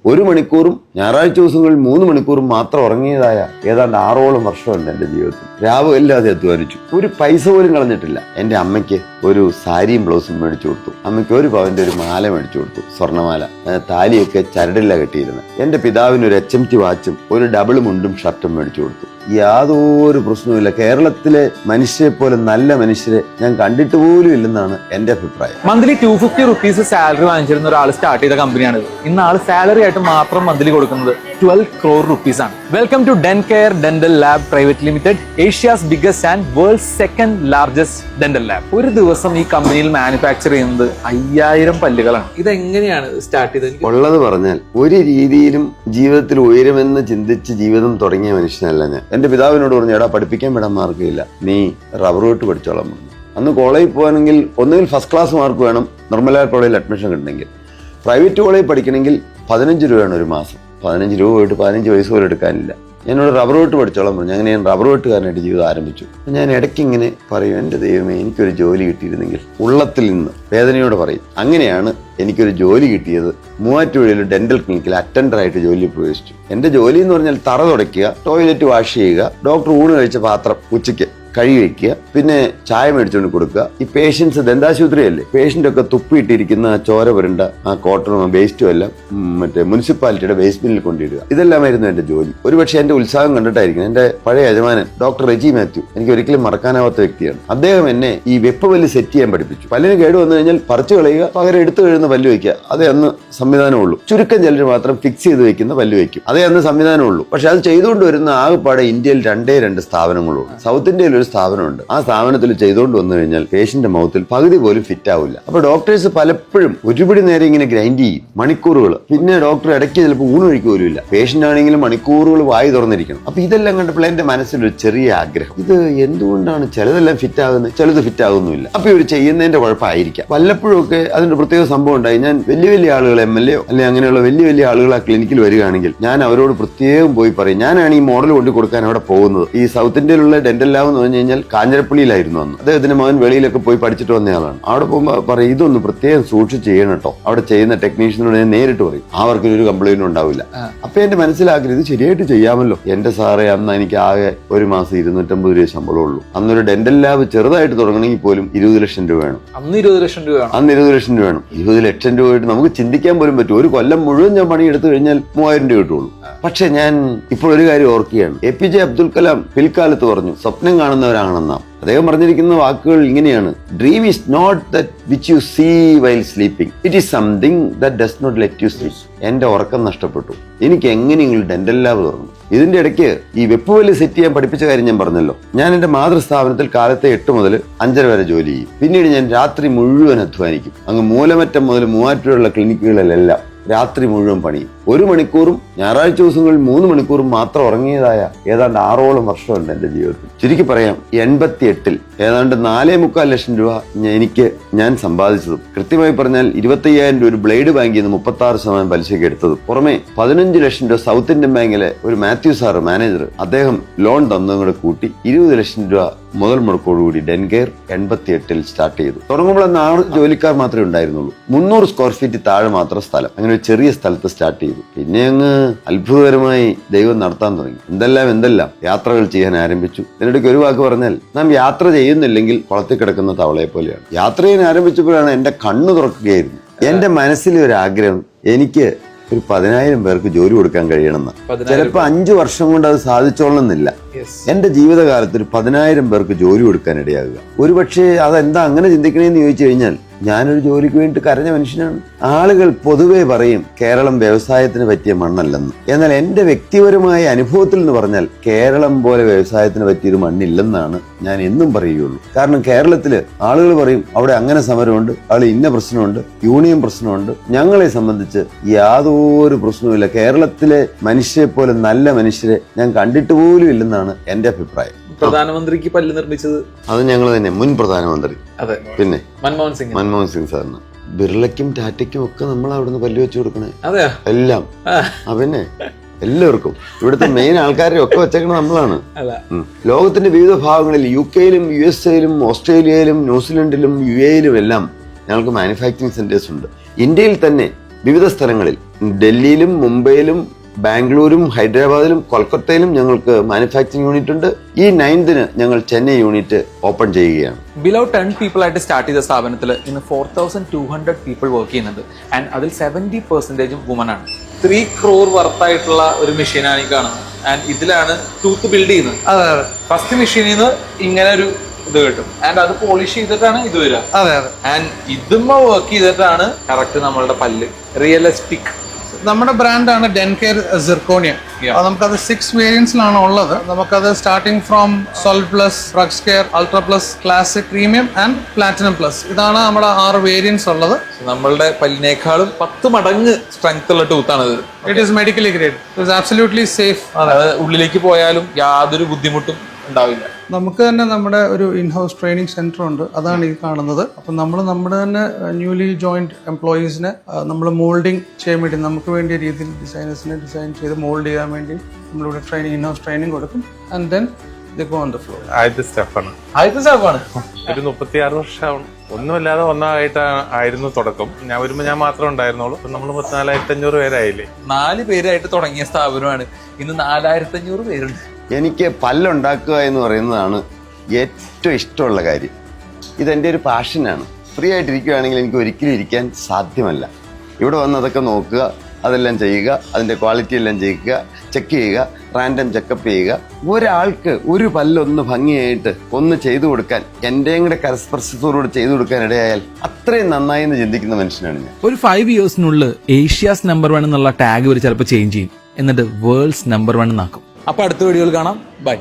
1 മണിക്കൂറും ഞായറാഴ്ച ദിവസങ്ങളിൽ 3 മണിക്കൂറും മാത്രം ഉറങ്ങിയതായ ഏതാണ്ട് 6ഓളം വർഷമുണ്ട് എൻ്റെ ജീവിതത്തിൽ. രാവുമില്ലാതെ അധ്വാനിച്ചു, ഒരു പൈസ പോലും കളഞ്ഞിട്ടില്ല. എൻ്റെ അമ്മയ്ക്ക് ഒരു സാരിയും ബ്ലൗസും മേടിച്ചു കൊടുത്തു. അമ്മയ്ക്ക് 1 പവന്റെ ഒരു മാല മേടിച്ചു കൊടുത്തു, സ്വർണ്ണമാല. താലിയൊക്കെ ചരടില്ല കെട്ടിയിരുന്നത്. എൻ്റെ പിതാവിന് ഒരു HMT വാച്ചും ഒരു ഡബിൾ മുണ്ടും ഷർട്ടും മേടിച്ചു കൊടുത്തു. യാതൊരു പ്രശ്നവുമില്ല. കേരളത്തിലെ മനുഷ്യരെ പോലെ നല്ല മനുഷ്യരെ ഞാൻ കണ്ടിട്ട് പോലും ഇല്ലെന്നാണ് എൻ്റെ അഭിപ്രായം. മന്ത്ലി 250 റുപ്പീസ് സാലറി വാങ്ങിച്ചിരുന്ന ഒരാൾ സ്റ്റാർട്ട് ചെയ്ത കമ്പനിയാണിത്. ഇന്ന് ആൾ സാലറി ആയിട്ട് മാത്രം മന്ത്ലി കൊടുക്കുന്നത് 12 crore rupees ആണ്. Welcome to Dencare dental lab private limited, Asia's biggest and world's second largest dental lab. ഒരു ദിവസം ഈ കമ്പനിയിൽ മാനുഫാക്ചർ ചെയ്യുന്നത് 5000 പല്ലുകളാണ്. ഇതെങ്ങനെയാണ് സ്റ്റാർട്ട് ചെയ്തത്? ഉള്ളത് പറഞ്ഞാൽ ഒരു രീതിയിലും ജീവിതത്തിൽ ഉയരുമെന്ന് ചിന്തിച്ച് ജീവിതം തുടങ്ങിയ മനുഷ്യനല്ല ഞാൻ. എൻ്റെ പിതാവിനോട് പറഞ്ഞു, എടാ പഠിപ്പിക്കാൻ വിടാൻ മാർക്കില്ല, നീ റബ്ബർ വെട്ട് പഠിച്ചോളാൻ പറഞ്ഞു. അന്ന് കോളേജിൽ പോകണമെങ്കിൽ ഒന്നുകിൽ ഫസ്റ്റ് ക്ലാസ് മാർക്ക് വേണം, നിർമ്മല കോളേജിൽ അഡ്മിഷൻ കിട്ടണമെങ്കിൽ. പ്രൈവറ്റ് കോളേജിൽ പഠിക്കണമെങ്കിൽ 15 രൂപയാണ് ഒരു മാസം. 15 രൂപ പോയിട്ട് 15 വയസ്സ് പോലും എടുക്കാനില്ല. എന്നോട് റബ്ബർ വെട്ട് പഠിച്ചോളാൻ പറഞ്ഞു. അങ്ങനെ ഞാൻ റബ്ബർ വെട്ടുകാരനായിട്ട് ജീവിതം ആരംഭിച്ചു. ഞാൻ ഇടയ്ക്ക് ഇങ്ങനെ പറയും, എൻ്റെ ദൈവമേ എനിക്കൊരു ജോലി കിട്ടിയിരുന്നെങ്കിൽ, ഉള്ളത്തിൽ നിന്ന് വേദനയോട് പറയും. അങ്ങനെയാണ് എനിക്കൊരു ജോലി കിട്ടിയത്. മൂവാറ്റുപുഴയിൽ ഡെന്റൽ ക്ലിനിക്കിൽ അറ്റൻഡറായിട്ട് ജോലിയിൽ പ്രവേശിച്ചു. എൻ്റെ ജോലി എന്ന് പറഞ്ഞാൽ തറ തുടയ്ക്കുക, ടോയ്ലറ്റ് വാഷ് ചെയ്യുക, ഡോക്ടർ ഊണ് കഴിച്ച പാത്രം ഉച്ചയ്ക്ക് കഴുകി വയ്ക്കുക, പിന്നെ ചായ മേടിച്ചുകൊണ്ട് കൊടുക്കുക. ഈ പേഷ്യൻസ് ദന്താശുപത്രിയല്ലേ, പേഷ്യൻ്റ് ഒക്കെ തുപ്പിയിട്ടിരിക്കുന്ന ചോര പുരണ്ട ആ കോട്ടണും വേസ്റ്റും എല്ലാം മറ്റേ മുനിസിപ്പാലിറ്റിയുടെ വേസ്റ്റ് ബിന്നിൽ കൊണ്ടിടുക. ഇതെല്ലാമായിരുന്നു എൻ്റെ ജോലി. ഒരുപക്ഷെ എൻ്റെ ഉത്സാഹം കണ്ടിട്ടായിരിക്കും എൻ്റെ പഴയ യജമാനൻ ഡോക്ടർ റെജി മാത്യു, എനിക്ക് ഒരിക്കലും മറക്കാനാവാത്ത വ്യക്തിയാണ്. അദ്ദേഹം എന്നെ ഈ വെപ്പ് പല്ല് സെറ്റ് ചെയ്യാൻ പഠിപ്പിച്ചു. പല്ലിന് കേട് വന്നു കഴിഞ്ഞാൽ പറിച്ചു കളയുക, പകരം എടുത്തു കഴിയുന്ന പല്ല് വയ്ക്കുക. അതേ അന്ന് സംവിധാനമുള്ളൂ. ചുരുക്കം ചിലർ മാത്രം ഫിക്സ് ചെയ്ത് വെക്കുന്ന പല്ല് വയ്ക്കും. അതേ അന്ന് സംവിധാനമുള്ളൂ. പക്ഷെ അത് ചെയ്തുകൊണ്ട് വരുന്ന ആകെപ്പാടെ ഇന്ത്യയിൽ 2 സ്ഥാപനങ്ങളുള്ളൂ. സൗത്ത് ഇന്ത്യയിൽ ഒരു സ്ഥാപനമുണ്ട്. ആ സ്ഥാപനത്തിൽ ചെയ്തുകൊണ്ട് വന്നു കഴിഞ്ഞാൽ പേഷ്യന്റ് മൗത്തിൽ പകുതി പോലും ഫിറ്റ് ആവില്ല. അപ്പൊ ഡോക്ടേഴ്സ് പലപ്പോഴും ഒരുപടി നേരം ഇങ്ങനെ ഗ്രൈൻഡ് ചെയ്യും, മണിക്കൂറുകൾ. പിന്നെ ഡോക്ടർ ഇടയ്ക്ക് ചിലപ്പോൾ ഊണ് കഴിക്കുക പോലും ഇല്ല. പേഷ്യന്റ് ആണെങ്കിലും മണിക്കൂറുകൾ വായി തുറന്നിരിക്കണം. അപ്പൊ ഇതെല്ലാം കണ്ടപ്പോൾ എന്റെ മനസ്സിലൊരു ചെറിയ ആഗ്രഹം, ഇത് എന്തുകൊണ്ടാണ് ചിലതെല്ലാം ഫിറ്റ് ആകുന്നത്, ചിലത് ഫിറ്റ് ആകുന്നില്ല. അപ്പൊ ഇവർ ചെയ്യുന്നതിന്റെ കുഴപ്പമായിരിക്കാം. വല്ലപ്പോഴും ഒക്കെ അതിന്റെ പ്രത്യേക സംഭവം ഉണ്ടായി. ഞാൻ വലിയ ആളുകൾ MLA അല്ലെങ്കിൽ അങ്ങനെയുള്ള വലിയ ആളുകൾ ആ ക്ലിനിക്കിൽ വരികയാണെങ്കിൽ ഞാൻ അവരോട് പ്രത്യേകം പോയി പറയും, ഞാനാണ് ഈ മോഡൽ കൊണ്ട് കൊടുക്കാൻ അവിടെ പോകുന്നത്. ഈ സൗത്ത് ഇന്ത്യയിലുള്ള ഡെന്റൽ ലാബ് എന്ന് പറഞ്ഞു കഴിഞ്ഞാൽ കാഞ്ഞിരപ്പള്ളിയിലായിരുന്നു അന്ന്. അദ്ദേഹത്തിന്റെ മകൻ വെളിയിലൊക്കെ പോയി പഠിച്ചിട്ട് വന്നയാളാണ്. അവിടെ പോകുമ്പോൾ പറയും, ഇതൊന്ന് പ്രത്യേകം സൂക്ഷിച്ച് ചെയ്യണം കേട്ടോ. അവിടെ ചെയ്യുന്ന ടെക്നീഷ്യനോട് ഞാൻ നേരിട്ട് പറയും, അവർക്ക് ഒരു കംപ്ലൈന്റും ഉണ്ടാവില്ല. അപ്പൊ എന്റെ മനസ്സിലാക്കി ഇത് ശരിയായിട്ട് ചെയ്യാമല്ലോ. എന്റെ സാറേ, അന്ന് എനിക്ക് ആകെ ഒരു മാസം 250 രൂപ ശമ്പളമുള്ളൂ. അന്നൊരു ഡെന്റൽ ലാബ് ചെറുതായിട്ട് തുടങ്ങണമെങ്കിൽ പോലും 20 ലക്ഷം രൂപ വേണം. അന്ന് 20 ലക്ഷം രൂപ വേണം. 20 ലക്ഷം രൂപയായിട്ട് നമുക്ക് ചിന്തിക്കാൻ പോലും പറ്റും. ഒരു കൊല്ലം മുഴുവൻ ഞാൻ പണി എടുത്തു കഴിഞ്ഞാൽ 3000 രൂപ കിട്ടുള്ളൂ. പക്ഷെ ഞാൻ ഇപ്പോൾ ഒരു കാര്യം ഓർക്കുകയാണ്. APJ അബ്ദുൽ കലാം പിൽക്കാലത്ത് പറഞ്ഞു, സ്വപ്നം കാണുന്നവരാണെന്നാ. അദ്ദേഹം പറഞ്ഞിരിക്കുന്ന വാക്കുകൾ ഇങ്ങനെയാണ്: dream is not that which you see while sleeping, it is something that does not let you sleep. എന്റെ ഉറക്കം നഷ്ടപ്പെട്ടു, എനിക്ക് എങ്ങനെയെങ്കിലും ഡെന്റൽ ലാബ് തുറന്നു. ഇതിന്റെ ഇടയ്ക്ക് ഈ വെപ്പ് പല്ല് സെറ്റ് ചെയ്യാൻ പഠിപ്പിച്ച കാര്യം ഞാൻ പറഞ്ഞല്ലോ. ഞാൻ എന്റെ മാതൃസ്ഥാപനത്തിൽ കാലത്തെ 8 മുതൽ 5:30 വരെ ജോലി ചെയ്യും. പിന്നീട് ഞാൻ രാത്രി മുഴുവൻ അധ്വാനിക്കും. അങ്ങ് മൂലമറ്റം മുതൽ മൂവാറ്റുപുഴയുള്ള ക്ലിനിക്കുകളിലെല്ലാം രാത്രി മുഴുവൻ പണിയും. 1 മണിക്കൂറും ഞായറാഴ്ച ദിവസങ്ങളിൽ 3 മണിക്കൂറും മാത്രം ഉറങ്ങിയതായ ഏതാണ്ട് 6ഓളം വർഷമുണ്ട് എൻ്റെ ജീവിതത്തിൽ. ചുരുക്കി പറയാം, 88-ൽ ഏതാണ്ട് 4.25 ലക്ഷം രൂപ ഞാൻ സമ്പാദിച്ചതും, കൃത്യമായി പറഞ്ഞാൽ 25,000 രൂപ ഒരു ബ്ലേഡ് ബാങ്കിൽ നിന്ന് 36% പലിശയ്ക്ക് എടുത്തതും, പുറമെ 15 ലക്ഷം രൂപ സൗത്ത് ഇന്ത്യൻ ബാങ്കിലെ ഒരു മാത്യു സാറ് മാനേജർ, അദ്ദേഹം ലോൺ തന്നതും കൂടെ കൂട്ടി 20 ലക്ഷം രൂപ മുതൽ മുടക്കോടുകൂടി ഡെൻകെയർ 88-ൽ സ്റ്റാർട്ട് ചെയ്തു. തുടങ്ങുമ്പോൾ 6 ജോലിക്കാർ മാത്രമേ ഉണ്ടായിരുന്നുള്ളൂ. 300 സ്ക്വയർ ഫീറ്റ് താഴെ മാത്രം സ്ഥലം. അങ്ങനെ ഒരു ചെറിയ സ്ഥലത്ത് സ്റ്റാർട്ട് ചെയ്തു. പിന്നെ അങ്ങ് അത്ഭുതകരമായി ദൈവം നടത്താൻ തുടങ്ങി. എന്തെല്ലാം യാത്രകൾ ചെയ്യാൻ ആരംഭിച്ചു. ഇതിനിടയ്ക്ക് ഒരു വാക്ക് പറഞ്ഞാൽ, നാം യാത്ര ചെയ്യുന്നില്ലെങ്കിൽ കുളത്തിൽ കിടക്കുന്ന തവളയെ പോലെയാണ്. യാത്ര ചെയ്യാൻ ആരംഭിച്ചപ്പോഴാണ് എന്റെ കണ്ണ് തുറക്കുകയായിരുന്നു. എന്റെ മനസ്സിലെ ഒരു ആഗ്രഹം, എനിക്ക് ഒരു 10,000 പേർക്ക് ജോലി കൊടുക്കാൻ കഴിയണമെന്ന്. ചിലപ്പോൾ 5 വർഷം കൊണ്ട് അത് സാധിച്ചോളണമെന്നില്ല. എന്റെ ജീവിതകാലത്ത് ഒരു 10,000 പേർക്ക് ജോലി കൊടുക്കാൻ ഇടയാകുക. ഒരുപക്ഷെ അതെന്താ അങ്ങനെ ചിന്തിക്കണേന്ന് ചോദിച്ചു കഴിഞ്ഞാൽ, ഞാനൊരു ജോലിക്ക് വേണ്ടി കരഞ്ഞ മനുഷ്യനാണ്. ആളുകൾ പൊതുവെ പറയും കേരളം വ്യവസായത്തിന് പറ്റിയ മണ്ണല്ലെന്ന്. എന്നാൽ എന്റെ വ്യക്തിപരമായ അനുഭവത്തിൽ നിന്ന് പറഞ്ഞാൽ കേരളം പോലെ വ്യവസായത്തിന് പറ്റിയൊരു മണ്ണില്ലെന്നാണ് ഞാൻ എന്നും പറയുകയുള്ളൂ. കാരണം കേരളത്തില് ആളുകൾ പറയും അവിടെ അങ്ങനെ സമരമുണ്ട്, അവിടെ ഇന്ന പ്രശ്നമുണ്ട്, യൂണിയൻ പ്രശ്നമുണ്ട്. ഞങ്ങളെ സംബന്ധിച്ച് യാതൊരു പ്രശ്നവുമില്ല. കേരളത്തിലെ മനുഷ്യരെ പോലെ നല്ല മനുഷ്യരെ ഞാൻ കണ്ടിട്ട് പോലും ഇല്ലെന്നാണ് എന്റെ അഭിപ്രായം. പ്രധാനമന്ത്രിക്ക് പല്ല് നിർമ്മിച്ചത് അത് ഞങ്ങൾ തന്നെ, മുൻ പ്രധാനമന്ത്രി. അതെ, പിന്നെ മൻമോഹൻ സിംഗ് സാറിന്. ബിർളയ്ക്കും ടാറ്റയ്ക്കും ഒക്കെ നമ്മൾ അവിടുന്ന് പല്ല് വെച്ച് കൊടുക്കണേ. അതെയോ? എല്ലാം. പിന്നെ എല്ലാവർക്കും ഇവിടുത്തെ മെയിൻ ആൾക്കാരെ ഒക്കെ വെച്ചേക്കണ നമ്മളാണ്. ലോകത്തിന്റെ വിവിധ ഭാഗങ്ങളിൽ, UK-യിലും USA-യിലും ഓസ്ട്രേലിയയിലും ന്യൂസിലൻഡിലും UAE-യിലും എല്ലാം ഞങ്ങൾക്ക് മാനുഫാക്ചറിങ് സെന്റേഴ്സ് ഉണ്ട്. ഇന്ത്യയിൽ തന്നെ വിവിധ സ്ഥലങ്ങളിൽ ഡൽഹിയിലും മുംബൈയിലും ബാംഗ്ലൂരും ഹൈദരാബാദിലും കൊൽക്കത്തയിലും ഞങ്ങൾക്ക് മാനുഫാക്ചറിംഗ് യൂണിറ്റ് ഉണ്ട്. ഈ 9th ഞങ്ങൾ ചെന്നൈ യൂണിറ്റ് ഓപ്പൺ ചെയ്യുകയാണ്. ബിലോ 10 people ആയിട്ട് സ്റ്റാർട്ട് ചെയ്ത സ്ഥാപനത്തിൽ ഇന്ന് 4200 people വർക്ക് ചെയ്യുന്നുണ്ട്. ആൻഡ് അതിൽ 70% വുമൺ ആണ്. 3 crore വർത്തായിട്ടുള്ള ഒരു മെഷീനാണ് ഈ കാണുന്നത്. ആൻഡ് ഇതിലാണ് ടൂത്ത് ബിൽഡ് ചെയ്യുന്നത്. അതെ ഫസ്റ്റ് മെഷീനിൽ നിന്ന് ഇങ്ങനെ ഒരു ഇത് കിട്ടും. ആൻഡ് അത് പോളിഷ് ചെയ്തിട്ടാണ് ഇത് വരിക. അതെ. ആൻഡ് ഇതുമ്മ വർക്ക് ചെയ്തിട്ടാണ് കറക്റ്റ് നമ്മളുടെ പല്ല് റിയലിസ്റ്റിക്. നമ്മുടെ ബ്രാൻഡാണ് ഡെൻകെയർ സിർക്കോണിയ. നമുക്കത് 6 വേരിയൻസിലാണ് ഉള്ളത്. നമുക്കത് starting from solid plus, Rex care, ultra plus, classic, premium and platinum plus. ഇതാണ് നമ്മുടെ 6 വേരിയൻസ് ഉള്ളത്. നമ്മളുടെ പല്ലിനേക്കാളും 10 മടങ്ങ് സ്ട്രെങ്ത് ഉള്ള ടൂത്താണ് ഇത്. It is medically grade. It is absolutely safe. അതായത് ഉള്ളിലേക്ക് പോയാലും യാതൊരു ബുദ്ധിമുട്ടും ഉണ്ടാവില്ല. നമുക്ക് തന്നെ നമ്മുടെ ഒരു ഇൻഹൗസ് ട്രെയിനിങ് സെന്റർ ഉണ്ട്. അതാണ് ഈ കാണുന്നത്. അപ്പം നമ്മൾ നമ്മുടെ തന്നെ ന്യൂലി ജോയിൻഡ് എംപ്ലോയീസിനെ നമ്മൾ മോൾഡിങ് ചെയ്യാൻ വേണ്ടി, നമുക്ക് വേണ്ടിയ രീതിയിൽ ഡിസൈനേഴ്സിനെ ഡിസൈൻ ചെയ്ത് മോൾഡ് ചെയ്യാൻ വേണ്ടി നമ്മളിവിടെ ഇൻഹൗസ് ട്രെയിനിങ് കൊടുക്കും. And then they go on the floor. ആദ്യത്തെ സ്റ്റെപ്പാണ്. ഒരു 36 വർഷം ഒന്നുമില്ലാതെ ഒന്നായിട്ടായിരുന്നു തുടക്കം. ഞാൻ വരുമ്പോൾ ഞാൻ മാത്രമേ ഉണ്ടായിരുന്നുള്ളൂ. നമ്മൾ 4500 പേരായില്ലേ. 4 പേരായിട്ട് തുടങ്ങിയ സ്ഥാപനമാണ്. ഇന്ന് 4500 പേരുണ്ട്. എനിക്ക് പല്ലുണ്ടാക്കുക എന്ന് പറയുന്നതാണ് ഏറ്റവും ഇഷ്ടമുള്ള കാര്യം. ഇതെൻ്റെ ഒരു പാഷനാണ്. ഫ്രീ ആയിട്ടിരിക്കുകയാണെങ്കിൽ എനിക്ക് ഒരിക്കലും ഇരിക്കാൻ സാധ്യമല്ല. ഇവിടെ വന്ന് അതൊക്കെ നോക്കുക, അതെല്ലാം ചെയ്യുക, അതിൻ്റെ ക്വാളിറ്റി എല്ലാം ചെയ്യുക, ചെക്ക് ചെയ്യുക, റാൻഡം ചെക്കപ്പ് ചെയ്യുക. ഒരാൾക്ക് ഒരു പല്ലൊന്ന് ഭംഗിയായിട്ട് ഒന്ന് ചെയ്തു കൊടുക്കാൻ, എൻ്റെയും കൂടെ കരസ്പർശത്തോടുകൂടി ചെയ്തു കൊടുക്കാൻ ഇടയായാൽ അത്രയും നന്നായി എന്ന് ചിന്തിക്കുന്ന മനുഷ്യനാണ് ഞാൻ. ഒരു 5 yearsനുള്ളിൽ ഏഷ്യാസ് നമ്പർ 1 എന്നുള്ള ടാഗ് വരെ ചിലപ്പോൾ ചേഞ്ച് ചെയ്യും. എന്നിട്ട് വേൾഡ്സ് നമ്പർ 1 എന്നാക്കും. അപ്പൊ അടുത്ത വീഡിയോയിൽ കാണാം. ബൈ.